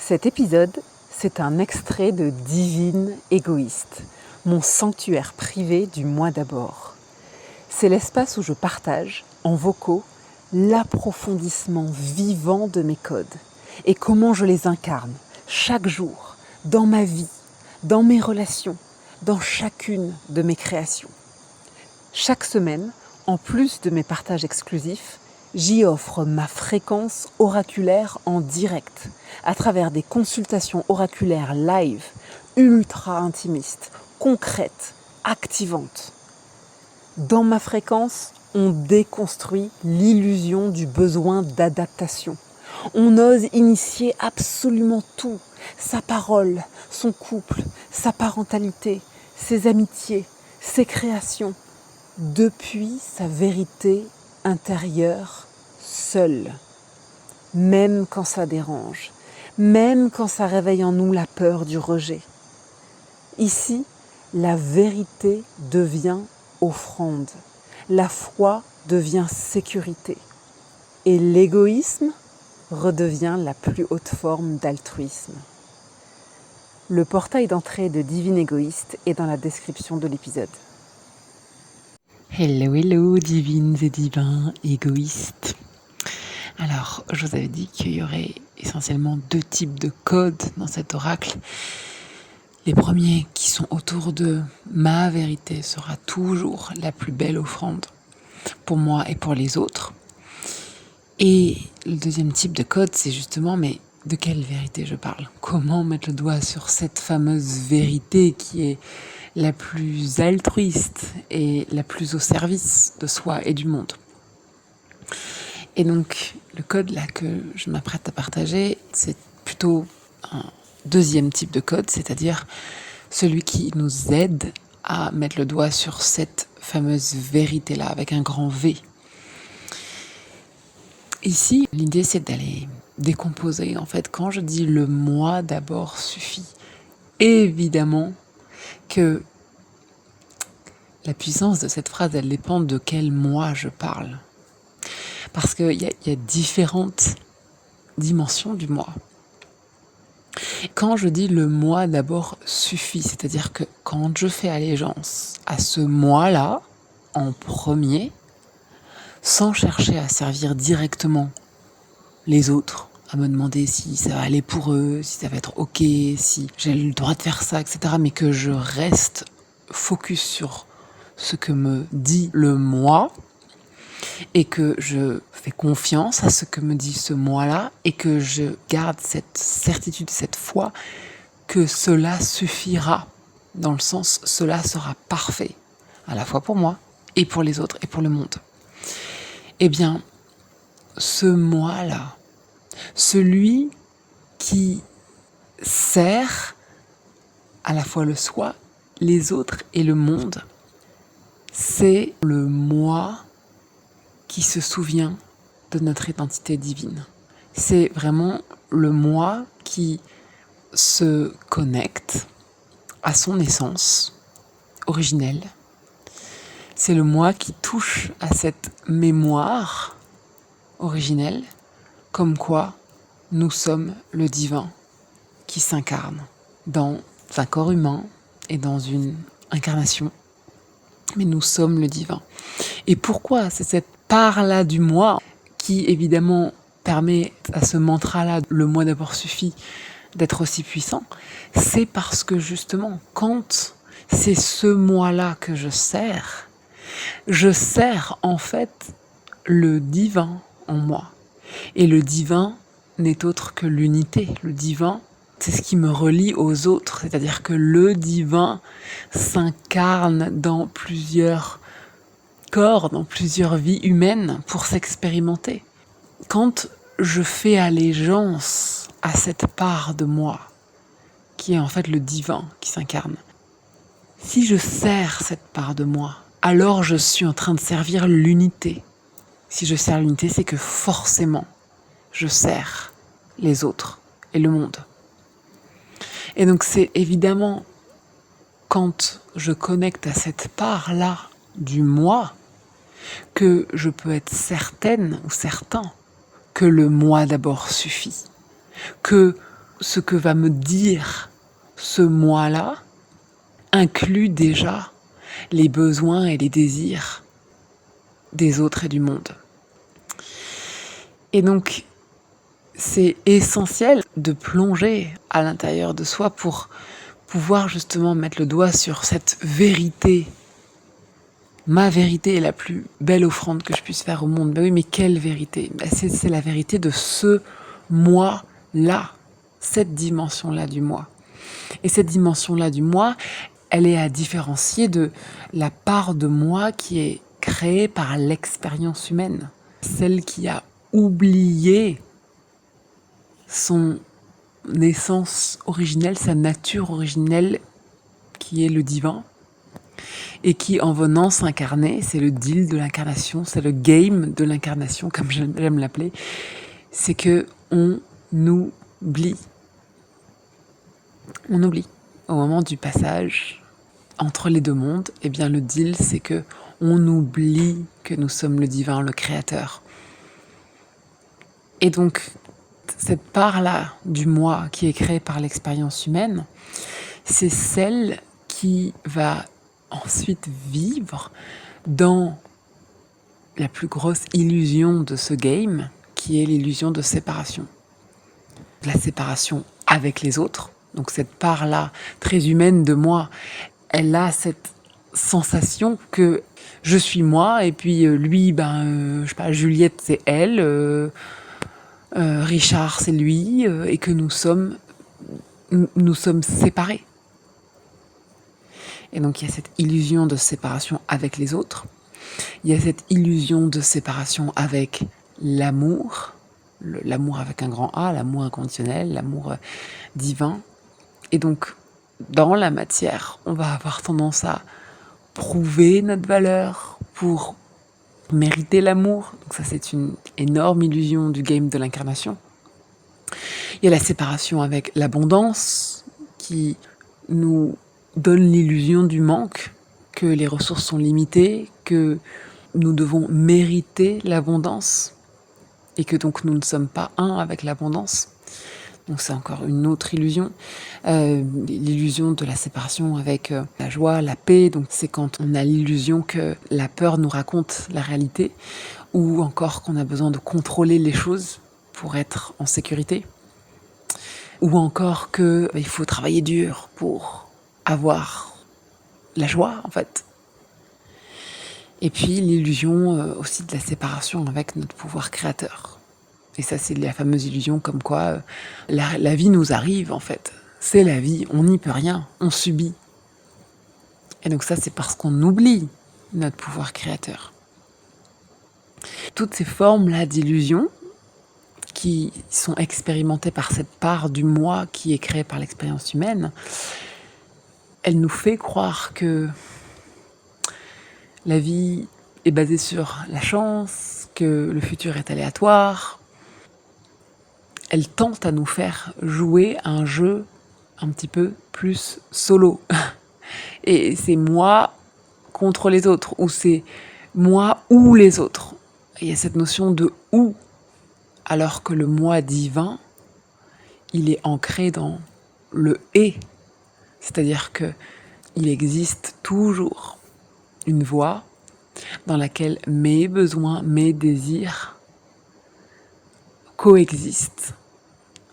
Cet épisode, c'est un extrait de Divine Égoïste, mon sanctuaire privé du mois d'abord. C'est l'espace où je partage, en vocaux, l'approfondissement vivant de mes codes et comment je les incarne chaque jour, dans ma vie, dans mes relations, dans chacune de mes créations. Chaque semaine, en plus de mes partages exclusifs, j'y offre ma fréquence oraculaire en direct, à travers des consultations oraculaires live, ultra intimistes, concrètes, activantes. Dans ma fréquence, on déconstruit l'illusion du besoin d'adaptation. On ose initier absolument tout, sa parole, son couple, sa parentalité, ses amitiés, ses créations, depuis sa vérité intérieure seule. Même quand ça dérange, même quand ça réveille en nous la peur du rejet. Ici, la vérité devient offrande, la foi devient sécurité et l'égoïsme redevient la plus haute forme d'altruisme. Le portail d'entrée de Divine Égoïste est dans la description de l'épisode. Hello, divines et divins égoïstes. Alors, je vous avais dit qu'il y aurait essentiellement 2 types de codes dans cet oracle. Les premiers qui sont autour de ma vérité sera toujours la plus belle offrande pour moi et pour les autres. Et le deuxième type de code, c'est justement, mais de quelle vérité je parle ? Comment mettre le doigt sur cette fameuse vérité qui est la plus altruiste et la plus au service de soi et du monde. Et donc, le code là que je m'apprête à partager, c'est plutôt un deuxième type de code, c'est-à-dire celui qui nous aide à mettre le doigt sur cette fameuse vérité-là, avec un grand V. Ici, l'idée, c'est d'aller décomposer. En fait, quand je dis le moi d'abord suffit, évidemment que la puissance de cette phrase, elle dépend de quel moi je parle. Parce qu'il y a différentes dimensions du moi. Quand je dis le moi d'abord suffit, c'est-à-dire que quand je fais allégeance à ce moi-là, en premier, sans chercher à servir directement les autres, à me demander si ça va aller pour eux, si ça va être ok, si j'ai le droit de faire ça, etc. Mais que je reste focus sur ce que me dit le moi et que je fais confiance à ce que me dit ce moi-là et que je garde cette certitude, cette foi que cela suffira, dans le sens cela sera parfait, à la fois pour moi et pour les autres et pour le monde. Eh bien, ce moi-là, celui qui sert à la fois le soi, les autres et le monde, c'est le moi qui se souvient de notre identité divine. C'est vraiment le moi qui se connecte à son essence originelle. C'est le moi qui touche à cette mémoire originelle, comme quoi nous sommes le divin qui s'incarne dans un corps humain et dans une incarnation. Mais nous sommes le divin. Et pourquoi ? C'est cette part-là du moi qui, évidemment, permet à ce mantra-là, le moi d'abord suffit, d'être aussi puissant. C'est parce que, justement, quand c'est ce moi-là que je sers en fait le divin en moi. Et le divin n'est autre que l'unité. Le divin, c'est ce qui me relie aux autres. C'est-à-dire que le divin s'incarne dans plusieurs corps, dans plusieurs vies humaines pour s'expérimenter. Quand je fais allégeance à cette part de moi, qui est en fait le divin qui s'incarne, si je sers cette part de moi, alors je suis en train de servir l'unité. Si je sers l'unité, c'est que forcément, je sers les autres et le monde. Et donc c'est évidemment quand je connecte à cette part-là du moi que je peux être certaine ou certain que le moi d'abord suffit. Que ce que va me dire ce moi-là inclut déjà les besoins et les désirs des autres et du monde. Et donc, c'est essentiel de plonger à l'intérieur de soi pour pouvoir justement mettre le doigt sur cette vérité. Ma vérité est la plus belle offrande que je puisse faire au monde. Ben oui, mais quelle vérité? C'est la vérité de ce moi-là, cette dimension-là du moi. Et cette dimension-là du moi, elle est à différencier de la part de moi qui est créée par l'expérience humaine. Celle qui a oublié son essence originelle, sa nature originelle, qui est le divin, et qui, en venant s'incarner, c'est le deal de l'incarnation, c'est le game de l'incarnation, comme j'aime l'appeler, c'est que on oublie. On oublie. Au moment du passage entre les deux mondes, eh bien le deal, c'est que on oublie que nous sommes le divin, le créateur. Et donc, cette part-là du moi qui est créée par l'expérience humaine, c'est celle qui va ensuite vivre dans la plus grosse illusion de ce game, qui est l'illusion de séparation. La séparation avec les autres. Donc cette part-là, très humaine de moi, elle a cette sensation que je suis moi, et puis lui, je sais pas, Juliette c'est elle, Richard c'est lui, et que nous sommes séparés. Et donc il y a cette illusion de séparation avec les autres, il y a cette illusion de séparation avec l'amour, l'amour avec un grand A, l'amour inconditionnel, l'amour divin. Et donc dans la matière, on va avoir tendance à prouver notre valeur pour mériter l'amour. Donc ça, c'est une énorme illusion du game de l'incarnation. Il y a la séparation avec l'abondance qui nous donne l'illusion du manque, que les ressources sont limitées, que nous devons mériter l'abondance et que donc nous ne sommes pas un avec l'abondance. Donc c'est encore une autre illusion. L'illusion de la séparation avec la joie, la paix. Donc c'est quand on a l'illusion que la peur nous raconte la réalité, ou encore qu'on a besoin de contrôler les choses pour être en sécurité, ou encore que il faut travailler dur pour avoir la joie en fait. Et puis l'illusion aussi de la séparation avec notre pouvoir créateur. Et ça, c'est la fameuse illusion comme quoi la vie nous arrive, en fait. C'est la vie, on n'y peut rien, on subit. Et donc ça, c'est parce qu'on oublie notre pouvoir créateur. Toutes ces formes-là d'illusion qui sont expérimentées par cette part du moi qui est créée par l'expérience humaine, elle nous fait croire que la vie est basée sur la chance, que le futur est aléatoire. Elle tente à nous faire jouer un jeu un petit peu plus solo. Et c'est moi contre les autres, ou c'est moi ou les autres. Il y a cette notion de ou, alors que le moi divin, il est ancré dans le et. C'est-à-dire que il existe toujours une voie dans laquelle mes besoins, mes désirs coexistent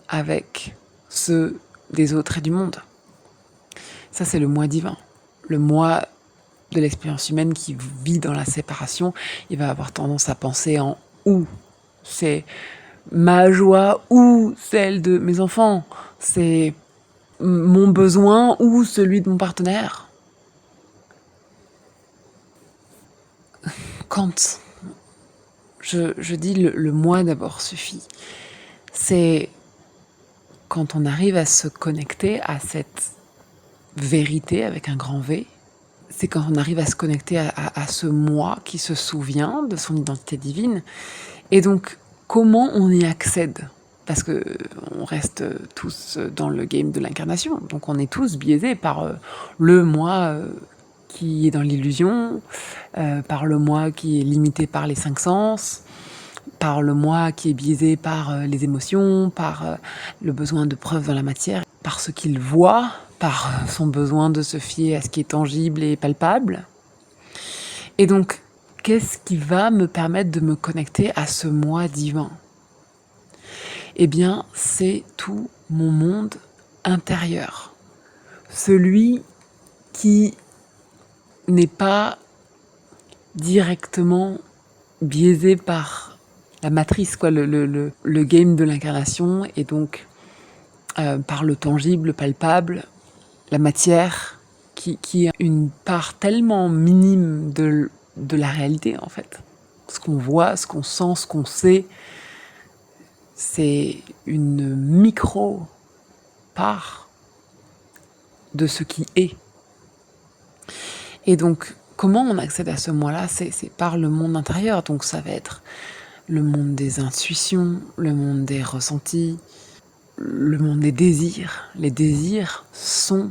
avec ceux des autres et du monde. Ça, c'est le moi divin. Le moi de l'expérience humaine qui vit dans la séparation, il va avoir tendance à penser en ou. C'est ma joie ou celle de mes enfants. C'est mon besoin ou celui de mon partenaire. Quand je dis le moi d'abord suffit, c'est quand on arrive à se connecter à cette vérité avec un grand V, c'est quand on arrive à se connecter à ce moi qui se souvient de son identité divine. Et donc, comment on y accède ? Parce que on reste tous dans le game de l'incarnation, donc on est tous biaisés par le moi qui est dans l'illusion, par le moi qui est limité par les 5 sens, par le moi qui est biaisé par les émotions, par le besoin de preuves dans la matière, par ce qu'il voit, par son besoin de se fier à ce qui est tangible et palpable. Et donc, qu'est-ce qui va me permettre de me connecter à ce moi divin ? Eh bien, c'est tout mon monde intérieur. Celui qui n'est pas directement biaisé par la matrice, quoi, le game de l'incarnation, et donc par le tangible, le palpable, la matière, qui est une part tellement minime de la réalité, en fait. Ce qu'on voit, ce qu'on sent, ce qu'on sait, c'est une micro-part de ce qui est. Et donc, comment on accède à ce moi-là ? C'est par le monde intérieur. Donc ça va être le monde des intuitions, le monde des ressentis, le monde des désirs. Les désirs sont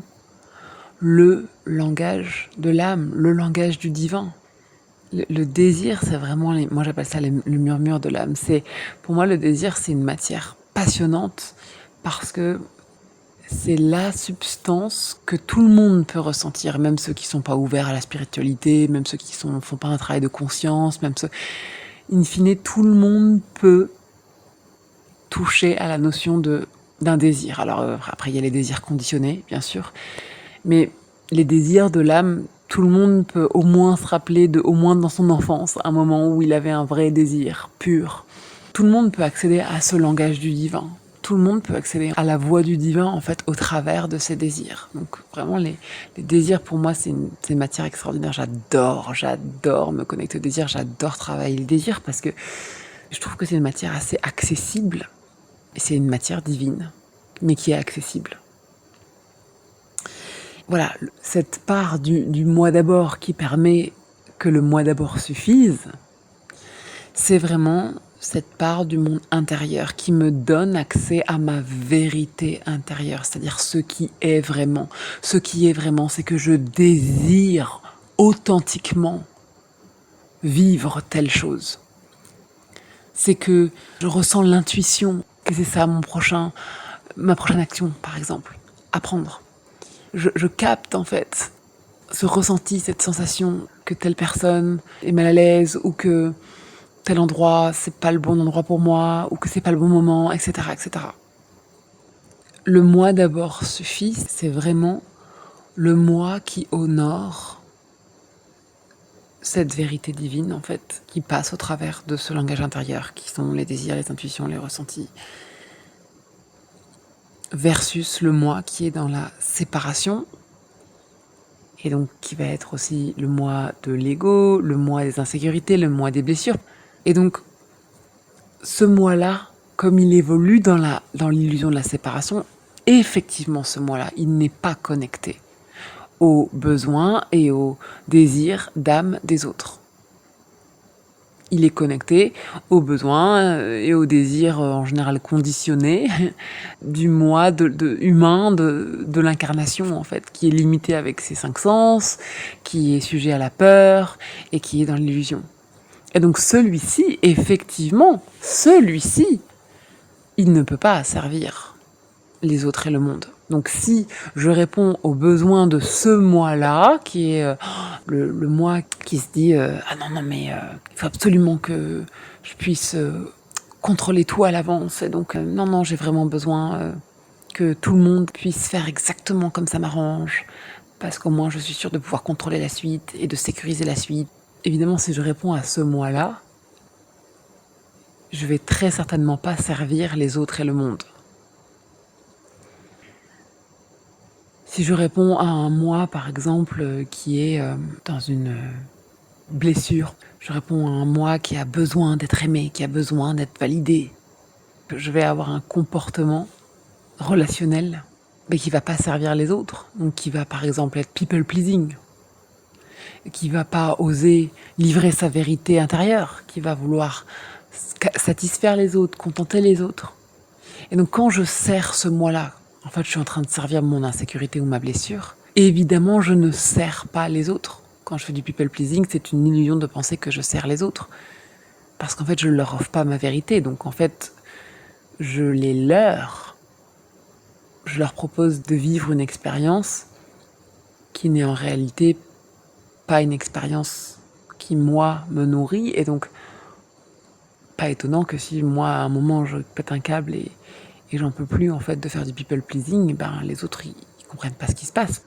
le langage de l'âme, le langage du divin. Le désir, c'est vraiment, moi j'appelle ça le murmure de l'âme. Pour moi, le désir, c'est une matière passionnante parce que c'est la substance que tout le monde peut ressentir, même ceux qui ne sont pas ouverts à la spiritualité, même ceux qui ne font pas un travail de conscience, même ceux... In fine, tout le monde peut toucher à la notion d'un désir. Alors après, il y a les désirs conditionnés, bien sûr, mais les désirs de l'âme, tout le monde peut au moins se rappeler au moins dans son enfance, un moment où il avait un vrai désir pur. Tout le monde peut accéder à ce langage du divin. Tout le monde peut accéder à la voix du divin, en fait, au travers de ses désirs. Donc vraiment, les désirs, pour moi, c'est une matière extraordinaire. J'adore me connecter aux désirs, j'adore travailler le désir parce que je trouve que c'est une matière assez accessible. Et c'est une matière divine, mais qui est accessible. Voilà, cette part du moi d'abord qui permet que le moi d'abord suffise, c'est vraiment cette part du monde intérieur qui me donne accès à ma vérité intérieure, c'est-à-dire ce qui est vraiment. Ce qui est vraiment, c'est que je désire authentiquement vivre telle chose. C'est que je ressens l'intuition, que c'est ça ma prochaine action, par exemple, apprendre. Je capte en fait ce ressenti, cette sensation que telle personne est mal à l'aise ou que tel endroit c'est pas le bon endroit pour moi ou que c'est pas le bon moment, etc., etc. Le moi d'abord suffit, c'est vraiment le moi qui honore cette vérité divine en fait, qui passe au travers de ce langage intérieur qui sont les désirs, les intuitions, les ressentis, versus le moi qui est dans la séparation. Et donc, qui va être aussi le moi de l'ego, le moi des insécurités, le moi des blessures. Et donc, ce moi-là, comme il évolue dans l'illusion de la séparation, effectivement, ce moi-là, il n'est pas connecté aux besoins et aux désirs d'âme des autres. Il est connecté aux besoins et aux désirs en général conditionnés du moi humain de l'incarnation en fait, qui est limité avec ses 5 sens, qui est sujet à la peur et qui est dans l'illusion. Et donc celui-ci, effectivement, il ne peut pas servir les autres et le monde. Donc si je réponds aux besoins de ce moi-là, qui est le moi qui se dit ah non mais il faut absolument que je puisse contrôler tout à l'avance, et donc non j'ai vraiment besoin que tout le monde puisse faire exactement comme ça m'arrange, parce qu'au moins je suis sûre de pouvoir contrôler la suite et de sécuriser la suite. Évidemment, si je réponds à ce moi-là, je vais très certainement pas servir les autres et le monde. Si je réponds à un moi, par exemple, qui est dans une blessure, je réponds à un moi qui a besoin d'être aimé, qui a besoin d'être validé, je vais avoir un comportement relationnel, mais qui va pas servir les autres, donc qui va par exemple être people pleasing, qui va pas oser livrer sa vérité intérieure, qui va vouloir satisfaire les autres, contenter les autres. Et donc quand je sers ce moi-là, en fait je suis en train de servir mon insécurité ou ma blessure, et évidemment je ne sers pas les autres. Quand je fais du people pleasing, c'est une illusion de penser que je sers les autres. Parce qu'en fait, je ne leur offre pas ma vérité. Donc en fait, je les leurre. Je leur propose de vivre une expérience qui n'est en réalité pas une expérience qui, moi, me nourrit. Et donc, pas étonnant que si moi, à un moment, je pète un câble et j'en peux plus, en fait, de faire du people pleasing, ben, les autres, ils comprennent pas ce qui se passe.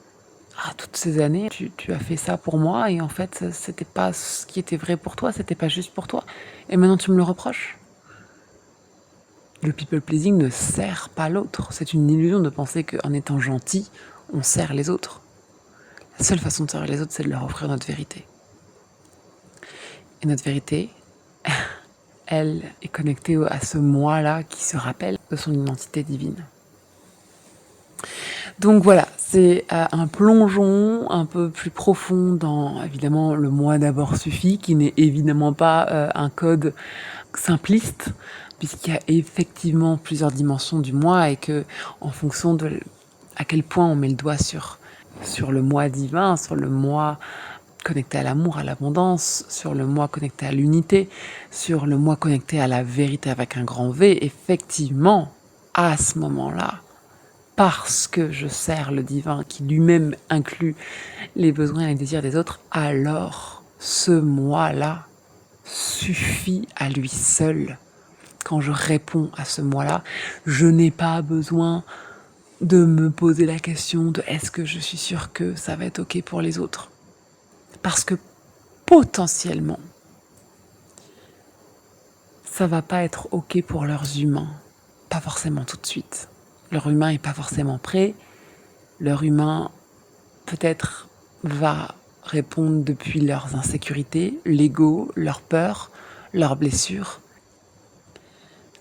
Ah, toutes ces années, tu as fait ça pour moi et en fait, c'était pas ce qui était vrai pour toi, c'était pas juste pour toi. Et maintenant, tu me le reproches. Le people pleasing ne sert pas l'autre. C'est une illusion de penser qu'en étant gentil, on sert les autres. La seule façon de servir les autres, c'est de leur offrir notre vérité. Et notre vérité, elle est connectée à ce moi-là qui se rappelle de son identité divine. Donc voilà, c'est un plongeon un peu plus profond dans, évidemment, le moi d'abord suffit, qui n'est évidemment pas un code simpliste, puisqu'il y a effectivement plusieurs dimensions du moi et que, en fonction de à quel point on met le doigt sur le moi divin, sur le moi connecté à l'amour, à l'abondance, sur le moi connecté à l'unité, sur le moi connecté à la vérité avec un grand V, effectivement, à ce moment-là, parce que je sers le divin qui lui-même inclut les besoins et les désirs des autres, alors ce moi-là suffit à lui seul. Quand je réponds à ce moi-là, je n'ai pas besoin de me poser la question de est-ce que je suis sûre que ça va être ok pour les autres. Parce que potentiellement, ça va pas être ok pour leurs humains. Pas forcément tout de suite. Leur humain est pas forcément prêt. Leur humain peut-être va répondre depuis leurs insécurités, l'ego, leurs peurs, leurs blessures.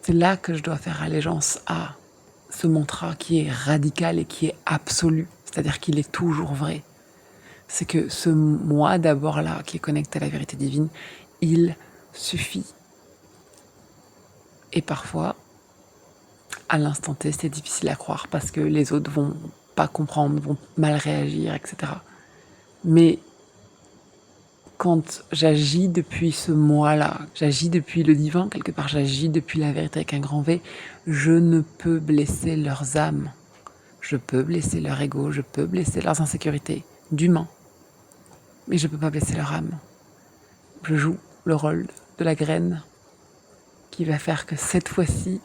C'est là que je dois faire allégeance à ce mantra qui est radical et qui est absolu, c'est-à-dire qu'il est toujours vrai. C'est que ce moi d'abord là, qui est connecté à la vérité divine, il suffit. Et parfois, à l'instant T, c'est difficile à croire parce que les autres vont pas comprendre, vont mal réagir, etc. Mais quand j'agis depuis ce moi-là, j'agis depuis le divin, quelque part j'agis depuis la vérité avec un grand V, je ne peux blesser leurs âmes. Je peux blesser leur ego, je peux blesser leurs insécurités d'humains. Mais je ne peux pas blesser leur âme. Je joue le rôle de la graine qui va faire que cette fois-ci,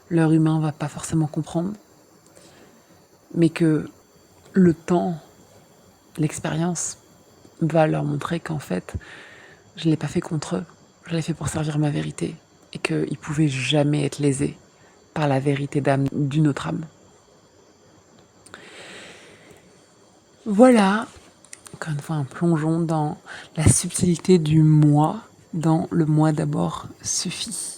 leur humain va pas forcément comprendre, mais que le temps, l'expérience va leur montrer qu'en fait, je ne l'ai pas fait contre eux, je l'ai fait pour servir ma vérité et qu'ils ne pouvaient jamais être lésés par la vérité d'âme d'une autre âme. Voilà, encore une fois, un plongeon dans la subtilité du moi, dans le moi d'abord suffit.